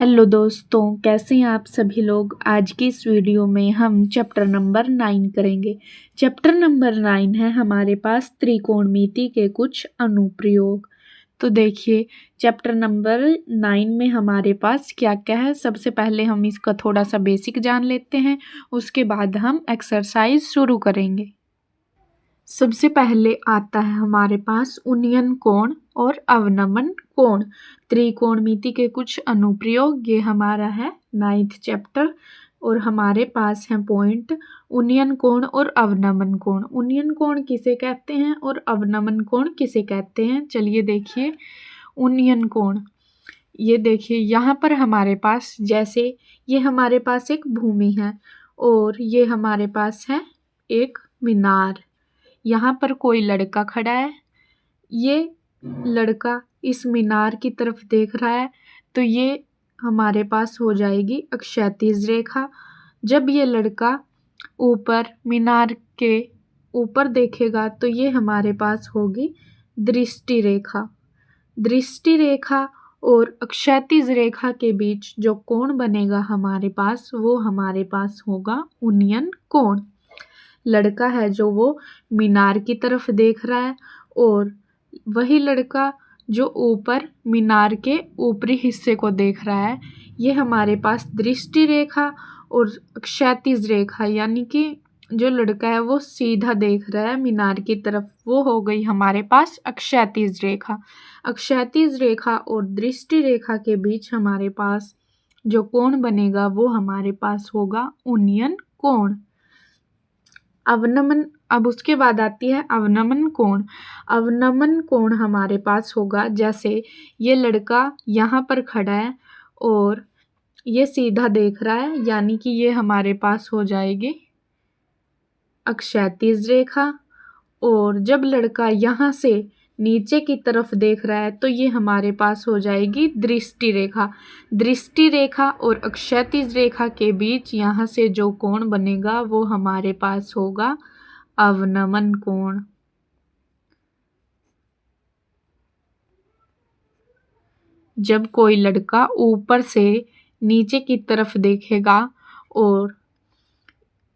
Hello दोस्तों, कैसे हैं आप सभी लोग। आज की इस वीडियो में हम चैप्टर नंबर 9 करेंगे। चैप्टर नंबर 9 है हमारे पास त्रिकोणमिति के कुछ अनुप्रयोग। तो देखिए, चैप्टर नंबर 9 में हमारे पास क्या क्या है। सबसे पहले हम इसका थोड़ा सा बेसिक जान लेते हैं, उसके बाद हम एक्सरसाइज शुरू करेंगे। सबसे पहले आता है हमारे पास उन्नयन कोण और अवनमन कोण। त्रिकोणमिति के कुछ अनुप्रयोग, ये हमारा है 9th चैप्टर। और हमारे पास है पॉइंट उन्नयन कोण और अवनमन कोण। उन्नयन कोण किसे कहते हैं और अवनमन कोण किसे कहते हैं, चलिए देखिए। उन्नयन कोण, ये देखिए यहाँ पर हमारे पास, जैसे ये हमारे पास एक भूमि है और ये हमारे पास है एक मीनार। यहाँ पर कोई लड़का खड़ा है, ये लड़का इस मीनार की तरफ देख रहा है, तो ये हमारे पास हो जाएगी क्षैतिज रेखा। जब ये लड़का ऊपर मीनार के ऊपर देखेगा तो ये हमारे पास होगी दृष्टि रेखा। दृष्टि रेखा और क्षैतिज रेखा के बीच जो कोण बनेगा हमारे पास, वो हमारे पास होगा उन्नयन कोण। लड़का है जो वो मीनार की तरफ देख रहा है और वही लड़का जो ऊपर मीनार के ऊपरी हिस्से को देख रहा है, ये हमारे पास दृष्टि रेखा और क्षैतिज रेखा, यानी कि जो लड़का है वो सीधा देख रहा है मीनार की तरफ, वो हो गई हमारे पास क्षैतिज रेखा। क्षैतिज रेखा और दृष्टि रेखा के बीच हमारे पास जो कोण बनेगा वो हमारे पास होगा उन्नयन कोण। अवनमन, अब उसके बाद आती है अवनमन कोण। अवनमन कोण हमारे पास होगा, जैसे ये लड़का यहाँ पर खड़ा है और ये सीधा देख रहा है, यानी कि ये हमारे पास हो जाएगी क्षैतिज रेखा। और जब लड़का यहाँ से नीचे की तरफ देख रहा है तो ये हमारे पास हो जाएगी दृष्टि रेखा। दृष्टि रेखा और क्षैतिज रेखा के बीच यहाँ से जो कोण बनेगा वो हमारे पास होगा अवनमन कोण। जब कोई लड़का ऊपर से नीचे की तरफ देखेगा और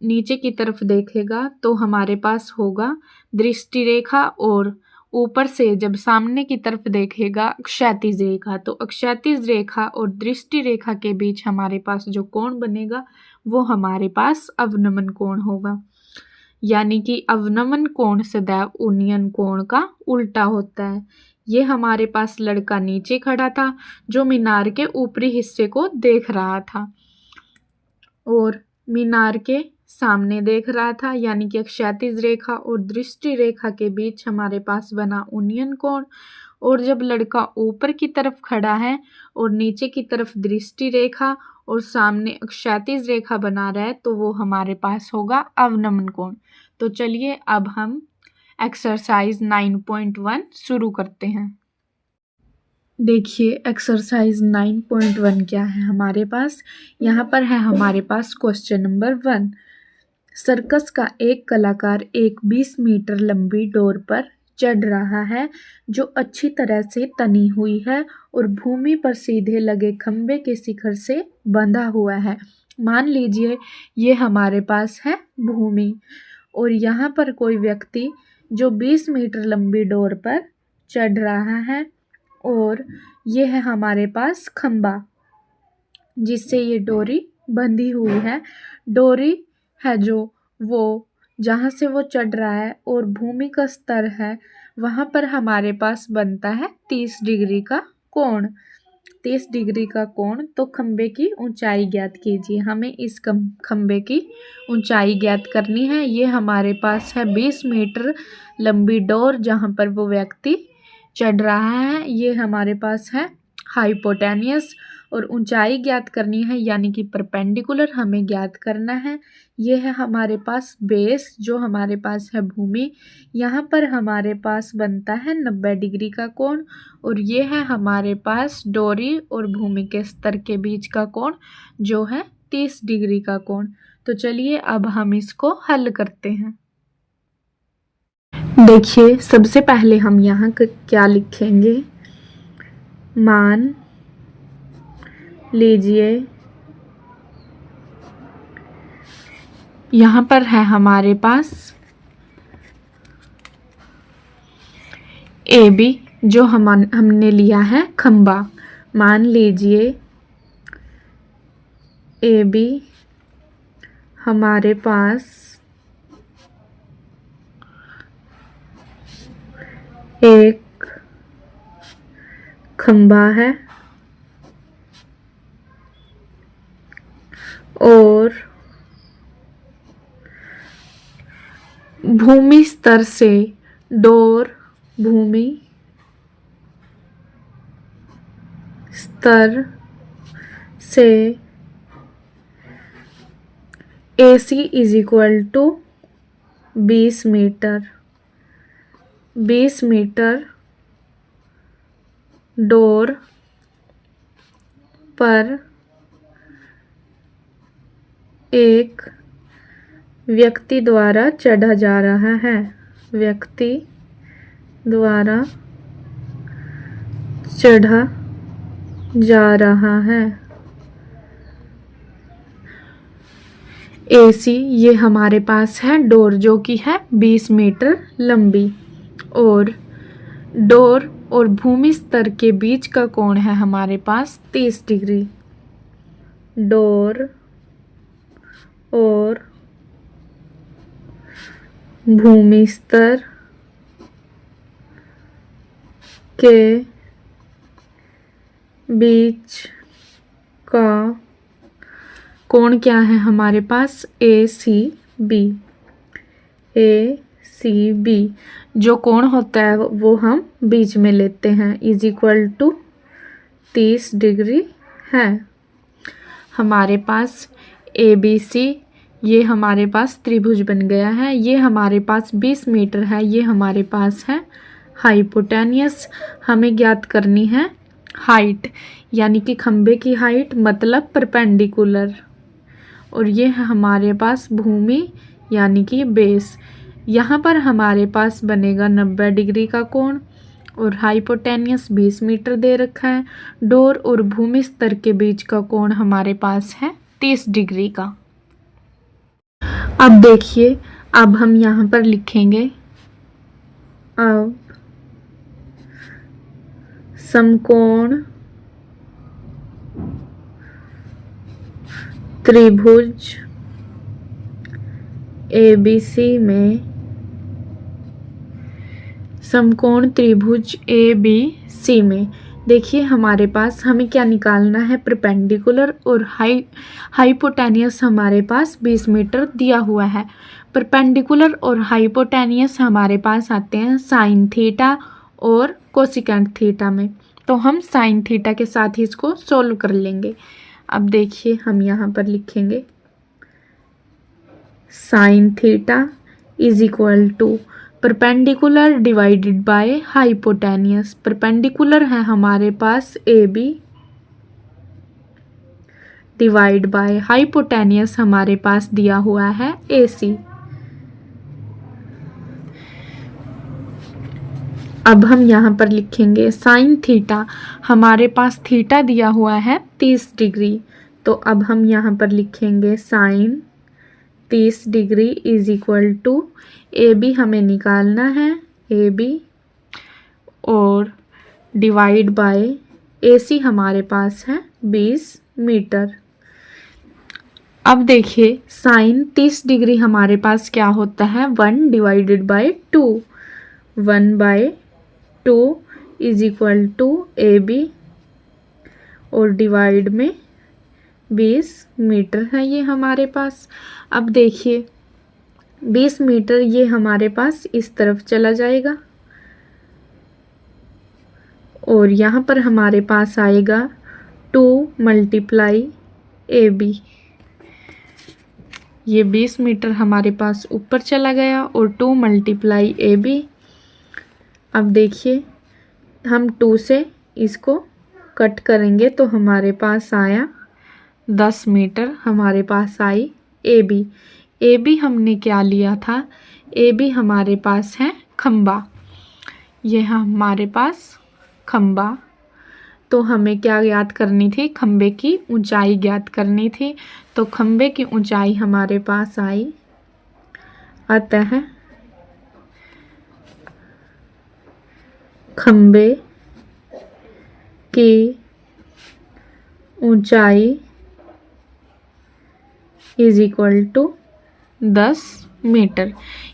नीचे की तरफ देखेगा तो हमारे पास होगा दृष्टि रेखा, और ऊपर से जब सामने की तरफ देखेगा क्षैतिज रेखा। तो क्षैतिज रेखा और दृष्टि रेखा के बीच हमारे पास जो कोण बनेगा वो हमारे पास अवनमन कोण होगा। यानी कि अवनमन कोण सदैव उन्नयन कोण का उल्टा होता है। ये हमारे पास लड़का नीचे खड़ा था जो मीनार के ऊपरी हिस्से को देख रहा था और मीनार के सामने देख रहा था, यानी कि क्षैतिज रेखा और दृष्टि रेखा के बीच हमारे पास बना उन्नयन कोण। और जब लड़का ऊपर की तरफ खड़ा है और नीचे की तरफ दृष्टि रेखा और सामने क्षैतिज रेखा बना रहा है तो वो हमारे पास होगा अवनमन कोण। तो चलिए अब हम एक्सरसाइज 9.1 शुरू करते हैं। देखिए एक्सरसाइज 9.1 क्या है हमारे पास। यहाँ पर है हमारे पास क्वेश्चन नंबर 1। सर्कस का एक कलाकार एक 20 मीटर लंबी डोर पर चढ़ रहा है जो अच्छी तरह से तनी हुई है और भूमि पर सीधे लगे खंबे के शिखर से बंधा हुआ है। मान लीजिए ये हमारे पास है भूमि और यहाँ पर कोई व्यक्ति जो 20 मीटर लंबी डोर पर चढ़ रहा है और ये है हमारे पास खंबा जिससे ये डोरी बंधी हुई है। डोरी है जो वो जहाँ से वो चढ़ रहा है और भूमि का स्तर है वहाँ पर हमारे पास बनता है 30 डिग्री का कोण। 30 डिग्री का कोण। तो खंबे की ऊंचाई ज्ञात कीजिए। हमें इस खंबे की ऊंचाई ज्ञात करनी है। ये हमारे पास है 20 मीटर लंबी डोर जहाँ पर वो व्यक्ति चढ़ रहा है। ये हमारे पास है हाइपोटेनियस और ऊंचाई ज्ञात करनी है, यानी कि परपेंडिकुलर हमें ज्ञात करना है। ये है हमारे पास बेस जो हमारे पास है भूमि। यहाँ पर हमारे पास बनता है 90 डिग्री का कोण और ये है हमारे पास डोरी और भूमि के स्तर के बीच का कोण जो है 30 डिग्री का कोण। तो चलिए अब हम इसको हल करते हैं। देखिए सबसे पहले हम यहाँ क्या लिखेंगे। मान लीजिए यहाँ पर है हमारे पास ए बी, जो हमने लिया है खंबा। मान लीजिए ए बी हमारे पास एक खंबा है और भूमि स्तर से डोर, भूमि स्तर से AC is equal to 20 metre, 20 metre डोर पर एक व्यक्ति द्वारा चढ़ा जा रहा है, व्यक्ति द्वारा चढ़ा जा रहा है। AC ये हमारे पास है डोर, जो कि है 20 मीटर लंबी, और डोर और भूमि स्तर के बीच का कोण है हमारे पास 30 डिग्री। डोर और भूमि स्तर के बीच का कोण क्या है हमारे पास ACB। ACB जो कोण होता है वो हम बीच में लेते हैं, इज इक्वल टू 30 डिग्री है। हमारे पास ABC ये हमारे पास त्रिभुज बन गया है। ये हमारे पास 20 मीटर है, ये हमारे पास है हाइपोटेनियस। हमें ज्ञात करनी है हाइट, यानी कि खंबे की हाइट मतलब परपेंडिकुलर, और ये है हमारे पास भूमि यानी कि बेस। यहाँ पर हमारे पास बनेगा 90 डिग्री का कोण, और हाइपोटेनियस 20 मीटर दे रखा है। डोर और भूमि स्तर के बीच का कोण हमारे पास है 30 डिग्री का। अब देखिए, अब हम यहाँ पर लिखेंगे, अब समकोण त्रिभुज ABC में, समकोण त्रिभुज ABC में देखिए हमारे पास हमें क्या निकालना है, परपेंडिकुलर और हाइपोटेनियस हमारे पास 20 मीटर दिया हुआ है। परपेंडिकुलर और हाइपोटेनियस हमारे पास आते हैं साइन थीटा और कोसिकेंट थीटा में, तो हम साइन थीटा के साथ ही इसको सोल्व कर लेंगे। अब देखिए हम यहाँ पर लिखेंगे sine theta is equal to perpendicular divided by hypotenuse. Perpendicular है हमारे पास AB डिवाइड बाय हाइपोटेनियस हमारे पास दिया हुआ है AC। अब हम यहाँ पर लिखेंगे साइन थीटा, हमारे पास थीटा दिया हुआ है 30 डिग्री, तो अब हम यहाँ पर लिखेंगे sine 30 degree is equal to AB हमें निकालना है AB, और डिवाइड बाय AC हमारे पास है 20 मीटर। अब देखिए साइन 30 डिग्री हमारे पास क्या होता है, 1 divided by 2, 1/2 is equal to AB, और डिवाइड में 20 मीटर है ये हमारे पास। अब देखिए 20 मीटर ये हमारे पास इस तरफ चला जाएगा, और यहाँ पर हमारे पास आएगा 2 × AB। ये 20 मीटर हमारे पास ऊपर चला गया और 2 × AB। अब देखिए हम 2 से इसको कट करेंगे तो हमारे पास आया 10 मीटर हमारे पास आई AB। AB हमने क्या लिया था, AB हमारे पास है खंबा, यह हमारे पास खंबा तो हमें क्या ज्ञात करनी थी, खंबे की ऊंचाई ज्ञात करनी थी। तो खंबे की ऊंचाई हमारे पास आई, अतः खंबे की ऊंचाई इज इक्वल टू 10 मीटर।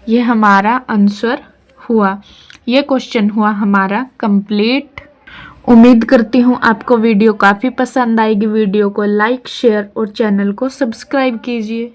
ये हमारा आंसर हुआ। ये क्वेश्चन हुआ हमारा कंप्लीट। उम्मीद करती हूँ आपको वीडियो काफ़ी पसंद आएगी। वीडियो को लाइक, शेयर और चैनल को सब्सक्राइब कीजिए।